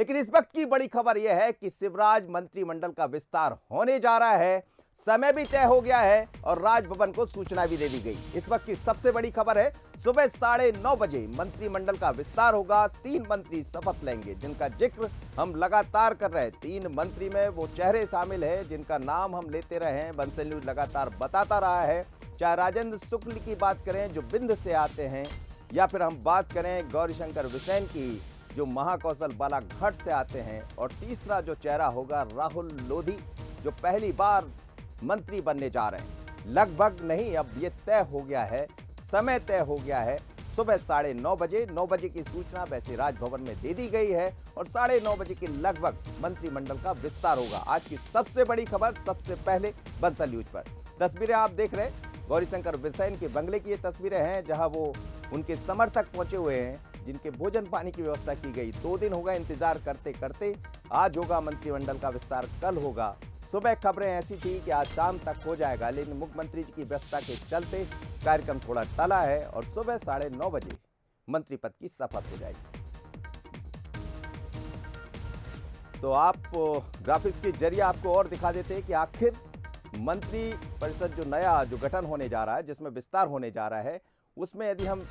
लेकिन इस वक्त की बड़ी खबर यह है कि शिवराज मंत्रिमंडल का विस्तार होने जा रहा है, समय भी तय हो गया है और राजभवन को सूचना भी दे दी गई। इस वक्त की सबसे बड़ी खबर है, सुबह 9:30 बजे मंत्रिमंडल का विस्तार होगा। 3 मंत्री शपथ लेंगे, जिनका जिक्र हम लगातार कर रहे हैं। 3 मंत्री में वो चेहरे शामिल है जिनका नाम हम लेते रहे हैं, बंसल न्यूज लगातार बताता रहा है। चाहे राजेंद्र शुक्ल की बात करें जो बिंद से आते हैं, या फिर हम बात करें गौरीशंकर बिसेन की जो महाकौशल बालाघाट से आते हैं, और तीसरा जो चेहरा होगा राहुल लोधी जो पहली बार मंत्री बनने जा रहे हैं। लगभग नहीं, अब ये तय हो गया है, समय तय हो गया है। सुबह 9:30 बजे 9 बजे की सूचना वैसे राजभवन में दे दी गई है और 9:30 बजे के लगभग मंत्रिमंडल का विस्तार होगा। आज की सबसे बड़ी खबर सबसे पहले बंसल न्यूज पर। तस्वीरें आप देख रहे हैं, गौरीशंकर बिसेन के बंगले की ये तस्वीरें हैं जहां वो उनके समर्थक पहुंचे हुए हैं, जिनके भोजन पानी की व्यवस्था की गई। 2 दिन हो गए इंतजार करते करते। आज होगा मंत्रिमंडल का विस्तार, कल होगा। सुबह खबरें ऐसी थी कि आज शाम तक हो जाएगा, लेकिन मुख्यमंत्री जी की व्यवस्था के चलते कार्यक्रम थोड़ा टला है और सुबह 9:30 बजे मंत्री पद की शपथ हो जाएगी। तो आप ग्राफिक्स के जरिए आपको और दिखा देते हैं कि आखिर मंत्री परिषद जो नया जो गठन होने जा रहा है, जिसमें विस्तार होने जा रहा है, उसमें यदि हम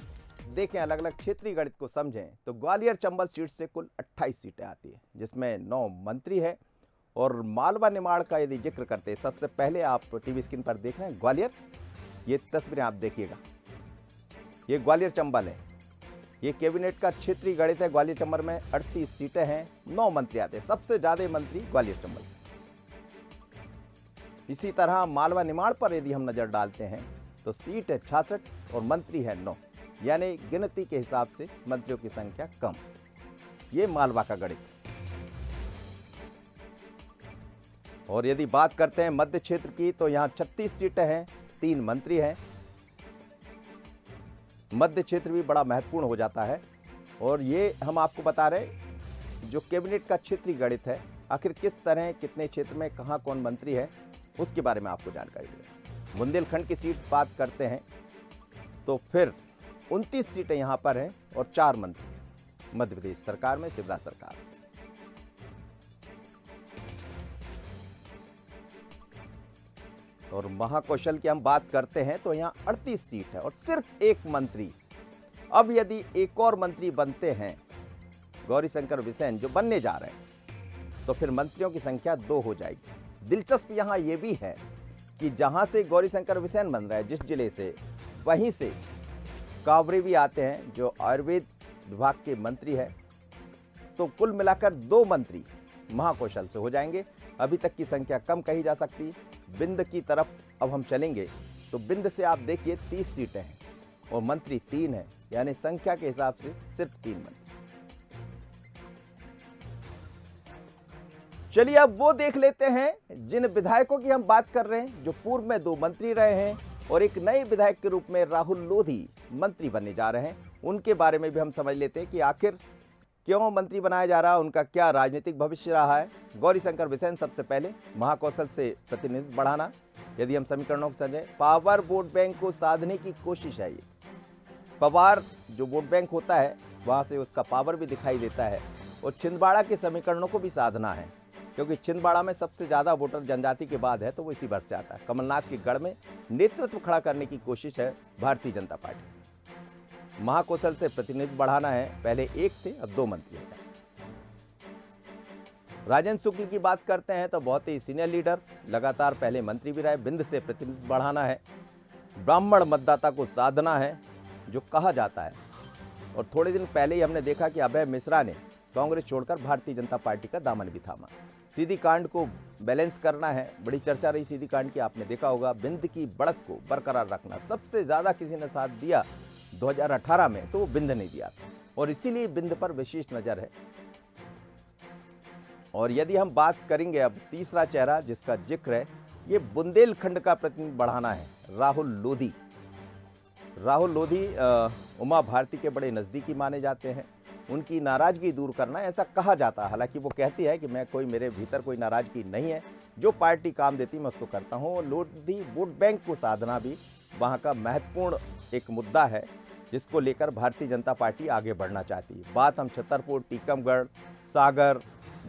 देखें, अलग अलग क्षेत्रीय गणित को समझें, तो ग्वालियर चंबल सीट से कुल 28 सीटें आती है, जिसमें 9 मंत्री है। और मालवा निमाड़ का यदि जिक्र करते हैं, सबसे पहले आप टीवी स्क्रीन पर देख रहे हैं ग्वालियर, ये तस्वीरें आप देखिएगा, ये ग्वालियर चंबल है। ये कैबिनेट का क्षेत्रीय गणित है। ग्वालियर चंबल में 38 सीटें हैं, 9 मंत्री आते हैं, सबसे ज्यादा मंत्री ग्वालियर चंबल से। इसी तरह मालवा निमाड़ पर यदि हम नजर डालते हैं तो सीट है 66 और मंत्री है 9, यानी गिनती के हिसाब से मंत्रियों की संख्या कम। ये मालवा का गणित। और यदि बात करते हैं मध्य क्षेत्र की, तो यहां 36 सीटें हैं, 3 मंत्री हैं। मध्य क्षेत्र भी बड़ा महत्वपूर्ण हो जाता है। और ये हम आपको बता रहे जो कैबिनेट का क्षेत्रीय गणित है, आखिर किस तरह कितने क्षेत्र में कहां कौन मंत्री है, उसके बारे में आपको जानकारी दें। बुंदेलखंड की सीट बात करते हैं तो फिर 29 सीटें यहां पर हैं और 4 मंत्री मध्य प्रदेश सरकार में, शिवराज सरकार। और महाकौशल की हम बात करते हैं तो यहां 38 सीट है और सिर्फ 1 मंत्री। अब यदि एक और मंत्री बनते हैं, गौरीशंकर बिसेन जो बनने जा रहे हैं, तो फिर मंत्रियों की संख्या 2 हो जाएगी। दिलचस्प यहां यह भी है कि जहां से गौरीशंकर बिसेन बन रहा है, जिस जिले से, वहीं से कावरे भी आते हैं जो आयुर्वेद विभाग के मंत्री है। तो कुल मिलाकर 2 मंत्री महाकौशल से हो जाएंगे। अभी तक की संख्या कम कही जा सकती है। बिंद की तरफ अब हम चलेंगे तो बिंद से आप देखिए 30 सीटें हैं और मंत्री 3 हैं, यानी संख्या के हिसाब से सिर्फ 3 मंत्री। चलिए अब वो देख लेते हैं जिन विधायकों की हम बात कर रहे हैं, जो पूर्व में 2 मंत्री रहे हैं और एक नए विधायक के रूप में राहुल लोधी मंत्री बनने जा रहे हैं। उनके बारे में भी हम समझ लेते हैं कि आखिर क्यों मंत्री बनाया जा रहा है, उनका क्या राजनीतिक भविष्य रहा है। गौरीशंकर बिसेन सबसे पहले महाकौशल से प्रतिनिधित्व बढ़ाना। यदि हम समीकरणों को समझें, पावर वोट बैंक को साधने की कोशिश है। ये पवार जो वोट बैंक होता है, वहां से उसका पावर भी दिखाई देता है। और छिंदवाड़ा के समीकरणों को भी साधना है, क्योंकि छिंदवाड़ा में सबसे ज्यादा वोटर जनजाति के बाद है, तो वो इसी वर्ष से आता है। कमलनाथ के गढ़ में नेतृत्व खड़ा करने की कोशिश है भारतीय जनता पार्टी। महाकौशल से प्रतिनिधित्व बढ़ाना है, पहले 1 थे, अब 2 मंत्री हैं। राजेंद्र शुक्ल की बात करते हैं तो बहुत ही सीनियर लीडर, लगातार पहले मंत्री भी रहे। बिंद से प्रतिनिधित्व बढ़ाना है, ब्राह्मण मतदाता को साधना है जो कहा जाता है। और थोड़े दिन पहले ही हमने देखा कि अभय मिश्रा ने कांग्रेस छोड़कर भारतीय जनता पार्टी का दामन भी थामा। सीधी कांड को बैलेंस करना है, बड़ी चर्चा रही सीधी कांड की, आपने देखा होगा। बिंद की बढ़त को बरकरार रखना, सबसे ज्यादा किसी ने साथ दिया 2018 में तो वो बिंद ने दिया था, और इसीलिए बिंद पर विशेष नजर है। और यदि हम बात करेंगे अब तीसरा चेहरा जिसका जिक्र है, ये बुंदेलखंड का प्रतिनिधित्व बढ़ाना है, राहुल लोधी। राहुल लोधी उमा भारती के बड़े नजदीकी माने जाते हैं। उनकी नाराजगी दूर करना, ऐसा कहा जाता है। हालांकि वो कहती है कि मेरे भीतर कोई नाराजगी नहीं है, जो पार्टी काम देती मैं उसको करता हूँ। लोधी वोट बैंक को साधना भी वहाँ का महत्वपूर्ण एक मुद्दा है, जिसको लेकर भारतीय जनता पार्टी आगे बढ़ना चाहती है। बात हम छतरपुर, टीकमगढ़, सागर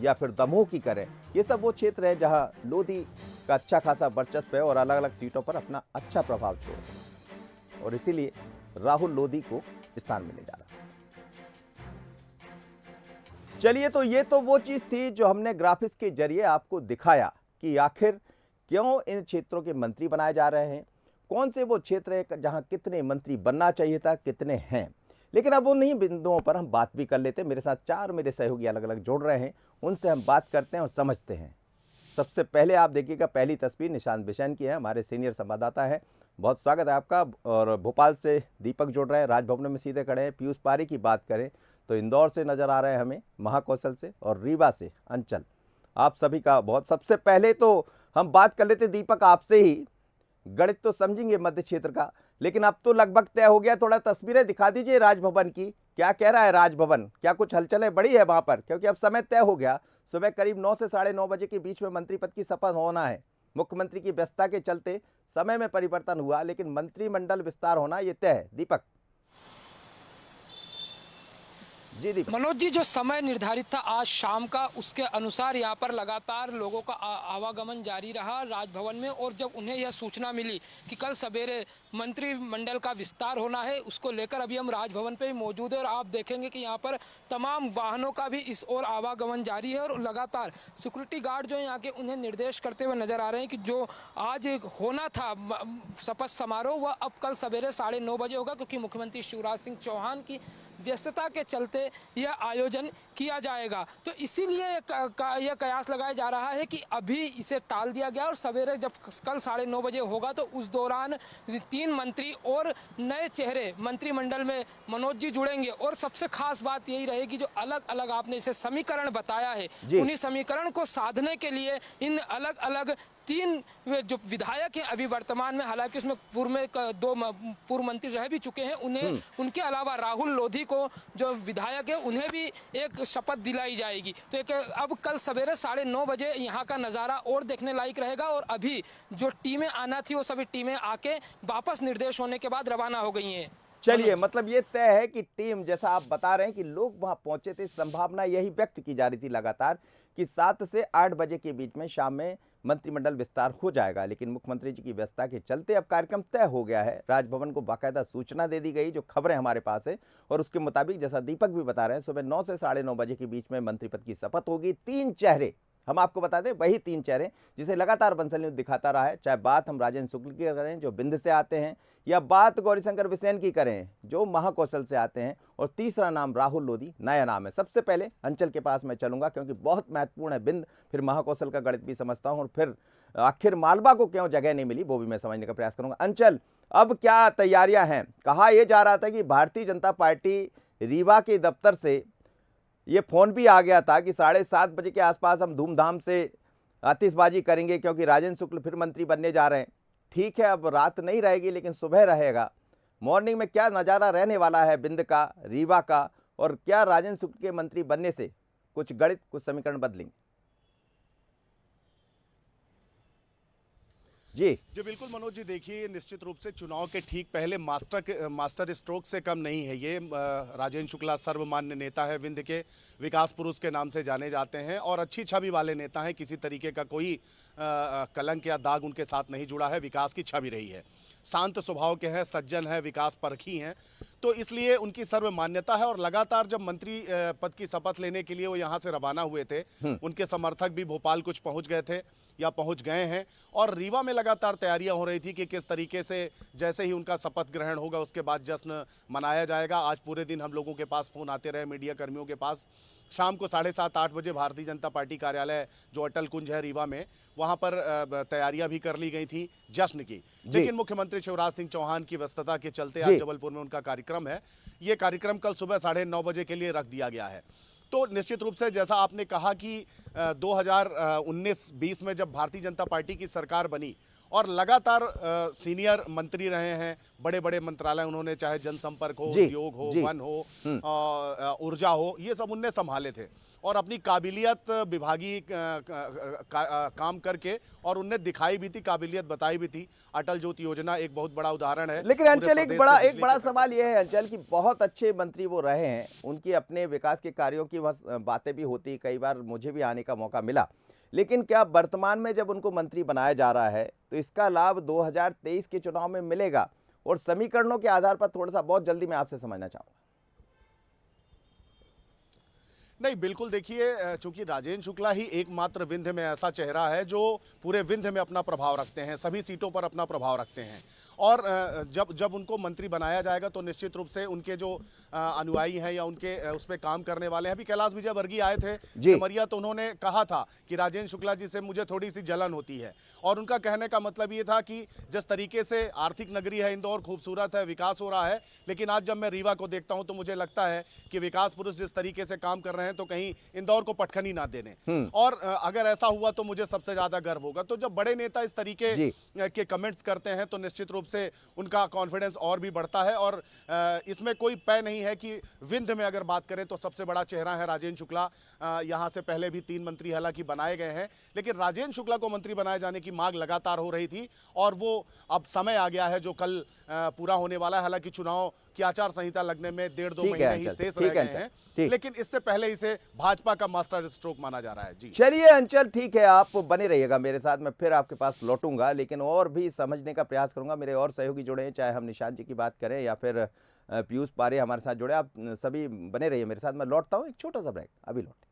या फिर दमोह की करें, ये सब वो क्षेत्र है जहां लोधी का अच्छा खासा वर्चस्व है और अलग अलग सीटों पर अपना अच्छा प्रभाव छोड़ रहे हैं। और इसीलिए राहुल लोधी को स्थान मिलने जा रहा है। चलिए, तो ये तो वो चीज थी जो हमने ग्राफिक्स के जरिए आपको दिखाया कि आखिर क्यों इन क्षेत्रों के मंत्री बनाए जा रहे हैं, कौन से वो क्षेत्र है जहां कितने मंत्री बनना चाहिए था, कितने हैं। लेकिन अब उन्हीं बिंदुओं पर हम बात भी कर लेते हैं। मेरे साथ 4 मेरे सहयोगी अलग अलग जुड़ रहे हैं, उनसे हम बात करते हैं और समझते हैं। सबसे पहले आप देखिएगा, पहली तस्वीर निशांत बिशन की है, हमारे सीनियर संवाददाता है। बहुत स्वागत है आपका। और भोपाल से दीपक जुड़ रहे हैं, राजभवन में सीधे खड़े हैं। पीयूष पारी की बात करें तो इंदौर से नजर आ रहे हैं हमें, महाकौशल से, और रीवा से अंचल। आप सभी का बहुत। सबसे पहले तो हम बात कर लेते दीपक आपसे ही। गणित तो समझेंगे मध्य क्षेत्र का, लेकिन अब तो लगभग तय हो गया। थोड़ा तस्वीरें दिखा दीजिए राजभवन की, क्या कह रहा है राजभवन, क्या कुछ हलचलें बड़ी है वहां पर? क्योंकि अब समय तय हो गया, सुबह करीब 9 से 9:30 बजे के बीच में मंत्री पद की शपथ होना है। मुख्यमंत्री की व्यस्तता के चलते समय में परिवर्तन हुआ, लेकिन मंत्रिमंडल विस्तार होना ये तय है। दीपक जी। दीपक मनोज जी, जो समय निर्धारित था आज शाम का, उसके अनुसार यहाँ पर लगातार लोगों का आवागमन जारी रहा राजभवन में। और जब उन्हें यह सूचना मिली कि कल सवेरे मंत्रिमंडल का विस्तार होना है, उसको लेकर अभी हम राजभवन पे ही मौजूद है। और आप देखेंगे कि यहाँ पर तमाम वाहनों का भी इस ओर आवागमन जारी है और लगातार सिक्योरिटी गार्ड जो है यहाँ के, उन्हें निर्देश करते हुए नजर आ रहे हैं कि जो आज होना था शपथ समारोह, वह अब कल सवेरे 9:30 बजे होगा, क्योंकि मुख्यमंत्री शिवराज सिंह चौहान की व्यस्तता के चलते यह आयोजन किया जाएगा। तो इसीलिए यह कयास लगाया जा रहा है कि अभी इसे टाल दिया गया और सवेरे जब कल 9:30 बजे होगा तो उस दौरान 3 मंत्री और नए चेहरे मंत्रिमंडल में मनोज जी जुड़ेंगे। और सबसे खास बात यही रहेगी, जो अलग अलग आपने इसे समीकरण बताया है, उन्हीं समीकरण को साधने के लिए इन अलग अलग 3 जो विधायक हैं अभी वर्तमान में, हालांकि उसमें पूर्व में 2 पूर्व मंत्री रह भी चुके हैं, उन्हें उनके अलावा राहुल लोधी को जो विधायक है उन्हें भी एक शपथ दिलाई जाएगी। तो एक अब कल सवेरे 9:30 बजे यहाँ का नज़ारा और देखने लायक रहेगा। और अभी जो टीमें आना थी वो सभी टीमें आके वापस निर्देश होने के बाद रवाना हो गई हैं। चलिए, मतलब ये तय है कि टीम, जैसा आप बता रहे हैं कि लोग वहां पहुंचे थे, संभावना यही व्यक्त की जा रही थी लगातार कि 7 से 8 बजे के बीच में शाम में मंत्रिमंडल विस्तार हो जाएगा। लेकिन मुख्यमंत्री जी की व्यस्तता के चलते अब कार्यक्रम तय हो गया है। राजभवन को बाकायदा सूचना दे दी गई, जो खबरें हमारे पास है, और उसके मुताबिक जैसा दीपक भी बता रहे हैं, सुबह 9 से 9:30 बजे के बीच में मंत्री पद की शपथ होगी। 3 चेहरे, हम आपको बता दें, वही 3 चेहरे जिसे लगातार बंसल न्यूज दिखाता रहा है। चाहे बात हम राजेंद्र शुक्ल की करें जो बिंद से आते हैं, या बात गौरीशंकर बिसेन की करें जो महाकौशल से आते हैं, और तीसरा नाम राहुल लोधी नया नाम है। सबसे पहले अंचल के पास मैं चलूंगा, क्योंकि बहुत महत्वपूर्ण है बिंद, फिर महाकौशल का गणित भी समझता हूं, और फिर आखिर मालवा को क्यों जगह नहीं मिली वो भी मैं समझने का प्रयास करूंगा। अंचल, अब क्या तैयारियां हैं? कहा यह जा रहा था कि भारतीय जनता पार्टी रीवा के दफ्तर से ये फोन भी आ गया था कि 7:30 बजे के आसपास हम धूमधाम से आतिशबाजी करेंगे, क्योंकि राजेंद्र शुक्ल फिर मंत्री बनने जा रहे हैं। ठीक है, अब रात नहीं रहेगी लेकिन सुबह रहेगा। मॉर्निंग में क्या नज़ारा रहने वाला है बिंद का, रीवा का, और क्या राजेंद्र शुक्ल के मंत्री बनने से कुछ गणित, कुछ समीकरण बदलेंगे? जी बिल्कुल मनोज जी, देखिए निश्चित रूप से चुनाव के ठीक पहले मास्टर स्ट्रोक से कम नहीं है ये। राजेंद्र शुक्ला सर्वमान्य नेता है, विंध्य के विकास पुरुष के नाम से जाने जाते हैं और अच्छी छवि वाले नेता हैं। किसी तरीके का कोई कलंक या दाग उनके साथ नहीं जुड़ा है, विकास की छवि रही है। शांत स्वभाव के हैं, सज्जन हैं, विकास परखी हैं, तो इसलिए उनकी सर्वमान्यता है। और लगातार जब मंत्री पद की शपथ लेने के लिए वो यहाँ से रवाना हुए थे, उनके समर्थक भी भोपाल कुछ पहुँच गए थे या पहुंच गए हैं, और रीवा में लगातार तैयारियां हो रही थी कि किस तरीके से जैसे ही उनका शपथ ग्रहण होगा उसके बाद जश्न मनाया जाएगा। आज पूरे दिन हम लोगों के पास फ़ोन आते रहे, मीडिया कर्मियों के पास। शाम को 7:30-8 बजे भारतीय जनता पार्टी कार्यालय जो अटल कुंज है रीवा में, वहां पर तैयारियां भी कर ली गई थी जश्न की। लेकिन मुख्यमंत्री शिवराज सिंह चौहान की व्यस्तता के चलते आज जबलपुर में उनका कार्यक्रम है। ये कार्यक्रम कल सुबह 9:30 बजे के लिए रख दिया गया है। तो निश्चित रूप से जैसा आपने कहा कि 2019-20 में जब भारतीय जनता पार्टी की सरकार बनी और लगातार सीनियर मंत्री रहे हैं, बड़े बड़े मंत्रालय उन्होंने, चाहे जनसंपर्क हो, जी, उद्योग हो, जी। वन हो, ऊर्जा हो, ये सब उनने संभाले थे और अपनी काबिलियत विभागीय काम करके, और उनने दिखाई भी थी, काबिलियत बताई भी थी। अटल ज्योति योजना एक बहुत बड़ा उदाहरण है। लेकिन पूरे अंचल, एक प्रदेश बड़ा से एक बिजली बड़ा के सवाल यह है अंचल कि बहुत अच्छे मंत्री वो रहे हैं, उनकी अपने विकास के कार्यों की बातें भी होती, कई बार मुझे भी आने का मौका मिला, लेकिन क्या वर्तमान में जब उनको मंत्री बनाया जा रहा है तो इसका लाभ 2023 के चुनाव में मिलेगा? और समीकरणों के आधार पर थोड़ा सा बहुत जल्दी मैं आपसे समझना चाहूंगा। नहीं, बिल्कुल देखिए, चूंकि राजेंद्र शुक्ला ही एकमात्र विंध्य में ऐसा चेहरा है जो पूरे विंध्य में अपना प्रभाव रखते हैं, सभी सीटों पर अपना प्रभाव रखते हैं। और जब उनको मंत्री बनाया जाएगा तो निश्चित रूप से उनके जो अनुयायी हैं या उनके उस पर काम करने वाले हैं, अभी कैलाश विजयवर्गीय आए थे सिमरिया, तो उन्होंने कहा था कि राजेंद्र शुक्ला जी से मुझे थोड़ी सी जलन होती है। और उनका कहने का मतलब ये था कि जिस तरीके से आर्थिक नगरी है इंदौर, खूबसूरत है, विकास हो रहा है, लेकिन आज जब मैं रीवा को देखता हूं तो मुझे लगता है कि विकास पुरुष जिस तरीके से काम कर रहे हैं तो कहीं इंदौर को पटखनी ना देने। और अगर ऐसा हुआ तो मुझे सबसे ज्यादा गर्व होगा। तो जब बड़े नेता इस तरीके के कमेंट्स करते हैं तो निश्चित रूप से उनका कॉन्फिडेंस और भी बढ़ता है। और इसमें कोई पय नहीं है कि विंध्य में अगर बात करें तो सबसे बड़ा चेहरा है राजेंद्र शुक्ला। यहां से पहले भी 3 मंत्री हालांकि बनाए गए हैं, लेकिन राजेंद्र शुक्ला को मंत्री बनाए जाने की मांग लगातार हो रही थी और वो अब समय आ गया है जो कल पूरा होने वाला है। हालांकि चुनाव की आचार संहिता लगने में 1.5-2 महीने ही शेष रह गए हैं, लेकिन इससे पहले इसे भाजपा का मास्टर स्ट्रोक माना जा रहा है। जी चलिए अंचल, ठीक है, आप बने रहिएगा मेरे साथ, मैं फिर आपके पास लौटूंगा, लेकिन और भी समझने का प्रयास करूंगा। मेरे और सहयोगी जुड़े हैं, चाहे हम निशांत जी की बात करें या फिर पीयूष पारे हमारे साथ जुड़े, आप सभी बने रहिए मेरे साथ। मैं लौटता हूं, एक छोटा सा ब्रेक, अभी लौटे।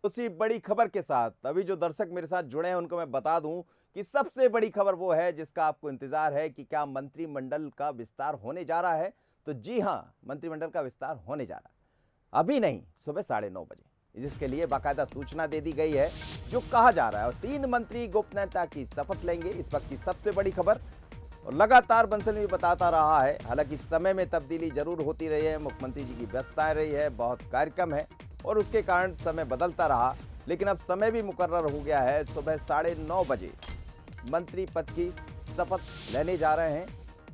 उसी बड़ी खबर के साथ अभी जो दर्शक मेरे साथ जुड़े हैं उनको मैं बता दूं कि सबसे बड़ी खबर वो है जिसका आपको इंतजार है कि क्या मंत्रिमंडल का विस्तार होने जा रहा है। तो जी हां, मंत्रिमंडल का विस्तार होने जा रहा है, अभी नहीं, सुबह 9:30 बजे, जिसके लिए बाकायदा सूचना दे दी गई है, जो कहा जा रहा है। और 3 मंत्री गोपनीयता की शपथ लेंगे, इस वक्त की सबसे बड़ी खबर। और लगातार बंसल भी बताता रहा है, हालांकि समय में तब्दीली जरूर होती रही है, मुख्यमंत्री जी की व्यस्तता रही है, बहुत कार्यक्रम है और उसके कारण समय बदलता रहा, लेकिन अब समय भी मुकर्रर हो गया है। सुबह 9:30 बजे मंत्री पद की शपथ लेने जा रहे हैं,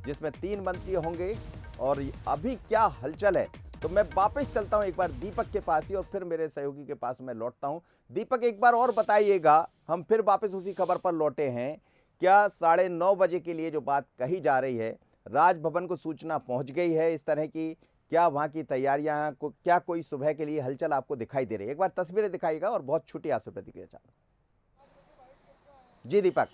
जिसमें 3 मंत्री होंगे। और अभी क्या हलचल है, तो मैं वापस चलता हूं एक बार दीपक के पास ही और फिर मेरे सहयोगी के पास मैं लौटता हूं। दीपक, एक बार और बताइएगा, हम फिर वापस उसी खबर पर लौटे हैं, क्या 9:30 बजे के लिए जो बात कही जा रही है, राजभवन को सूचना पहुंच गई है इस तरह की? क्या वहां की तैयारियां क्या कोई सुबह के लिए हलचल आपको दिखाई दे रही है? एक बार तस्वीरें दिखाइएगा और बहुत छोटी आपसे प्रतिक्रिया चाहूंगा। जी दीपक।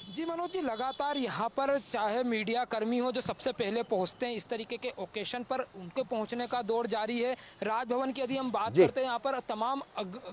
जी मनोज जी, लगातार यहाँ पर चाहे मीडिया कर्मी हो जो सबसे पहले पहुँचते हैं इस तरीके के ओकेशन पर, उनके पहुँचने का दौर जारी है। राजभवन की यदि हम बात करते हैं, यहाँ पर तमाम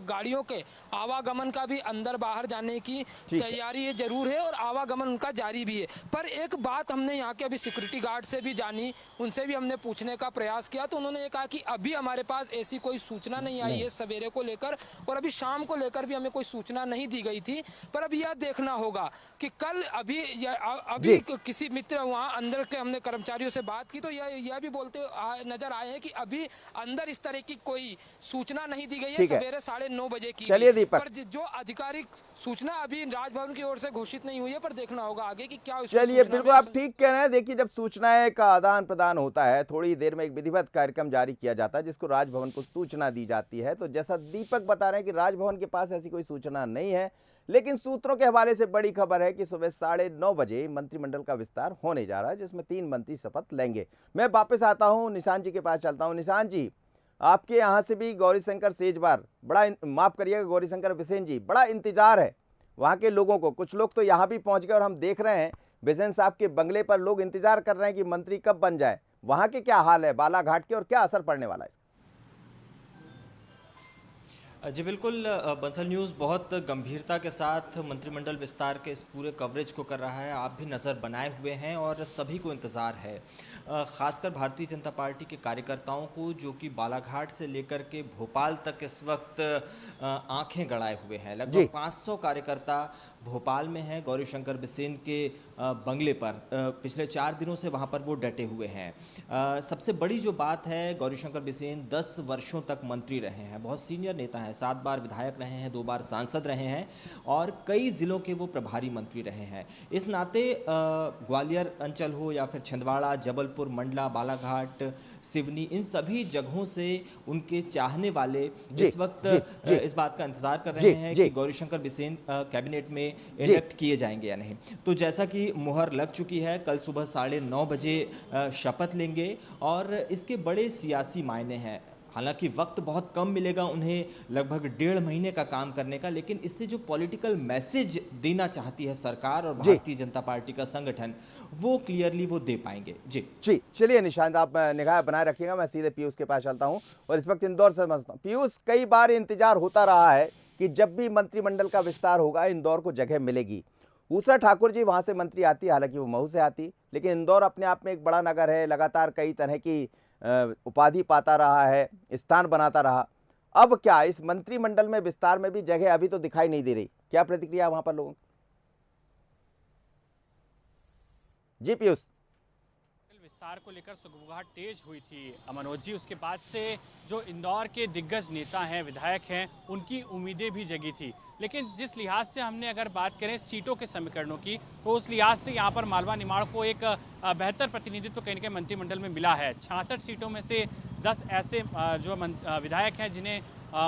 गाड़ियों के आवागमन का भी अंदर बाहर जाने की तैयारी जरूर है और आवागमन उनका जारी भी है। पर एक बात हमने यहाँ के अभी सिक्योरिटी गार्ड से भी जानी, उनसे भी हमने पूछने का प्रयास किया, तो उन्होंने ये कहा कि अभी हमारे पास ऐसी कोई सूचना नहीं आई है सवेरे को लेकर, और अभी शाम को लेकर भी हमें कोई सूचना नहीं दी गई थी। पर अब यह देखना होगा कि कल अभी किसी मित्र वहां अंदर के हमने कर्मचारियों से बात की तो यह भी बोलते नजर आए हैं कि अभी अंदर इस तरह की कोई सूचना नहीं दी गई है सवेरे 9:30 बजे की। चलिए दीपक, पर जो आधिकारिक सूचना अभी राजभवन की ओर से घोषित नहीं हुई है, पर देखना होगा आगे कि क्या। चलिए, बिल्कुल आप ठीक कह रहे हैं। देखिए, जब सूचनाएं का आदान प्रदान होता है, थोड़ी देर में एक विधिवत कार्यक्रम जारी किया जाता है जिसको राजभवन को सूचना दी जाती है। तो जैसा दीपक बता रहे हैं कि राजभवन के पास ऐसी कोई सूचना नहीं है, लेकिन सूत्रों के हवाले से बड़ी खबर है कि सुबह 9:30 बजे मंत्रिमंडल का विस्तार होने जा रहा है, जिसमें 3 मंत्री शपथ लेंगे। मैं वापस आता हूं, निशांत जी के पास चलता हूं। निशांत जी, आपके यहां से भी गौरीशंकर सेजवार, माफ करिएगा, गौरीशंकर बिसेन जी, बड़ा इंतजार है वहां के लोगों को। कुछ लोग तो यहां भी पहुंच गए और हम देख रहे हैं बिसेन साहब के बंगले पर लोग इंतजार कर रहे हैं कि मंत्री कब बन जाए। वहां के क्या हाल है बालाघाट के, और क्या असर पड़ने वाला है? जी बिल्कुल, बंसल न्यूज़ बहुत गंभीरता के साथ मंत्रिमंडल विस्तार के इस पूरे कवरेज को कर रहा है। आप भी नज़र बनाए हुए हैं और सभी को इंतज़ार है, ख़ासकर भारतीय जनता पार्टी के कार्यकर्ताओं को, जो कि बालाघाट से लेकर के भोपाल तक इस वक्त आंखें गड़ाए हुए हैं। लगभग 500 कार्यकर्ता भोपाल में हैं, गौरीशंकर बिसेन के बंगले पर। पिछले 4 दिनों से वहाँ पर वो डटे हुए हैं। सबसे बड़ी जो बात है, गौरीशंकर बिसेन 10 वर्षों तक मंत्री रहे हैं, बहुत सीनियर नेता हैं 7 बार विधायक रहे हैं, 2 बार सांसद रहे हैं और कई ज़िलों के वो प्रभारी मंत्री रहे हैं। इस नाते ग्वालियर अंचल हो या फिर छिंदवाड़ा, जबलपुर, मंडला, बालाघाट, सिवनी, इन सभी जगहों से उनके चाहने वाले इस वक्त इस बात का इंतजार कर रहे हैं कि गौरीशंकर बिसेन कैबिनेट में इंडक्ट किए जाएंगे या नहीं। तो जैसा कि मुहर लग चुकी है, कल सुबह 9:30 बजे शपथ लेंगे और इसके बड़े सियासी मायने हैं। हालांकि वक्त बहुत कम मिलेगा उन्हें, लगभग 1.5 महीने का काम करने का, लेकिन इससे जो पॉलिटिकल मैसेज देना चाहती है सरकार और भारतीय जनता पार्टी का संगठन, वो क्लियरली वो दे पाएंगे। जी चलिए निशांत, आप निगाह बनाए रखिएगा, मैं सीधे पीयूष के पास चलता हूं और इस वक्त इंदौर से समझता हूं। पीयूष, कई बार इंतजार होता रहा है कि जब भी मंत्रिमंडल का विस्तार होगा इंदौर को जगह मिलेगी। ऊषा ठाकुर जी वहां से मंत्री आती, हालांकि वो महू से आती, लेकिन इंदौर अपने आप में एक बड़ा नगर है, लगातार कई तरह की उपाधि पाता रहा है, स्थान बनाता रहा। अब क्या इस मंत्रिमंडल में विस्तार में भी जगह अभी तो दिखाई नहीं दे रही? क्या प्रतिक्रिया वहां पर लोगों की? जी पीयूष। विस्तार को लेकर सुगबुगाहट तेज हुई थी मनोज जी, उसके बाद से जो इंदौर के दिग्गज नेता हैं, विधायक हैं, उनकी उम्मीदें भी जगी थी। लेकिन जिस लिहाज से हमने अगर बात करें सीटों के समीकरणों की, तो उस लिहाज से यहाँ पर मालवा निमाड़ को एक बेहतर प्रतिनिधित्व कहीं के मंत्रिमंडल में मिला है। 66 सीटों में से 10 ऐसे जो विधायक हैं जिन्हें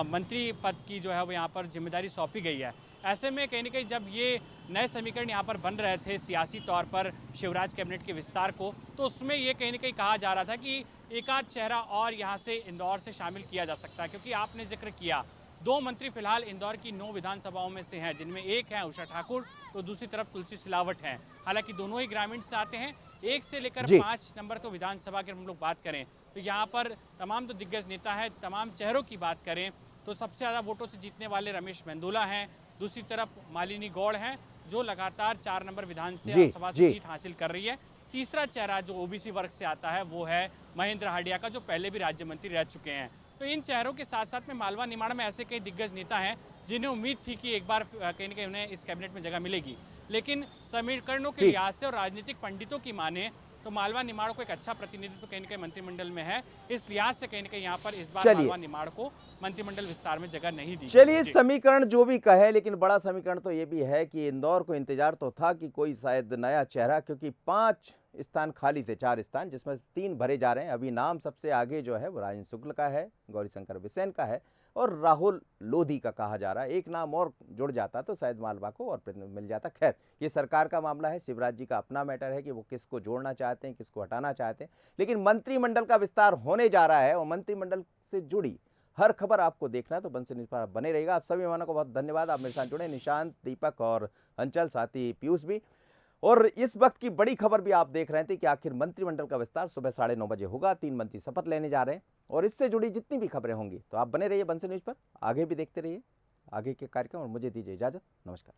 मंत्री पद की जो है वो यहाँ पर जिम्मेदारी सौंपी गई है। ऐसे में कहीं ना कहीं जब ये नए समीकरण यहाँ पर बन रहे थे सियासी तौर पर शिवराज कैबिनेट के विस्तार को, तो उसमें ये कहीं ना कहीं कहा जा रहा था कि एक आध चेहरा और यहाँ से इंदौर से शामिल किया जा सकता है, क्योंकि आपने जिक्र किया 2 मंत्री फिलहाल इंदौर की 9 विधानसभाओं में से हैं, जिनमें एक है उषा ठाकुर तो दूसरी तरफ तुलसी सिलावट हैं। हालांकि दोनों ही ग्रामीण से आते हैं। 1 से लेकर 5 नंबर तो विधानसभा के हम लोग बात करें तो यहाँ पर तमाम तो दिग्गज नेता है, तमाम चेहरों की बात करें तो सबसे ज़्यादा वोटों से जीतने वाले रमेश मेंदोला हैं, दूसरी तरफ मालिनी गौड़ हैं जो लगातार 4 नंबर विधानसभा से जीत हासिल कर रही है। तीसरा चेहरा जो ओबीसी वर्ग से आता है वो है महेंद्र हाडिया का, जो पहले भी राज्य मंत्री रह चुके हैं। तो इन चेहरों के साथ साथ में मालवा निमाड़ में ऐसे कई दिग्गज नेता हैं जिन्हें उम्मीद थी कि एक बार कहीं न कहीं उन्हें इस कैबिनेट में जगह मिलेगी, लेकिन समीकरणों के लिहाज से और राजनीतिक पंडितों की माने तो मालवा निमाड़ को एक अच्छा प्रतिनिधित्व कहीं न कहीं मंत्रिमंडल में है। इस लिहाज से कहीं न कहीं यहाँ पर इस बार मालवा निमाड़ को मंत्रिमंडल विस्तार में जगह नहीं दी। चलिए, समीकरण जो भी कहे, लेकिन बड़ा समीकरण तो ये भी है कि इंदौर को इंतजार तो था कि कोई शायद नया चेहरा, क्योंकि 5 स्थान खाली थे, 4 स्थान जिसमें से 3 भरे जा रहे हैं। अभी नाम सबसे आगे जो है वो राजेंद्र शुक्ल का है, गौरीशंकर बिसेन का है और राहुल लोधी का कहा जा रहा है। एक नाम और जुड़ जाता तो शायद मालवा को और प्रतिनिधित्व मिल जाता। खैर, ये सरकार का मामला है, शिवराज जी का अपना मैटर है कि वो किसको जोड़ना चाहते हैं, किसको हटाना चाहते हैं। लेकिन मंत्रिमंडल का विस्तार होने जा रहा है और मंत्रिमंडल से जुड़ी हर खबर आपको देखना है तो बंसल न्यूज़ पर आप बने रहेगा। आप सभी मेहमानों को बहुत धन्यवाद, आप मेरे साथ जुड़े, निशांत, दीपक और अंचल, साथ ही पीयूष भी। और इस वक्त की बड़ी खबर भी आप देख रहे थे कि आखिर मंत्रिमंडल का विस्तार सुबह 9:30 बजे होगा। 3 मंत्री शपथ लेने जा रहे हैं और इससे जुड़ी जितनी भी खबरें होंगी तो आप बने रहिए बंसल न्यूज़ पर, आगे भी देखते रहिए आगे के कार्यक्रम और मुझे दीजिए इजाजत। नमस्कार।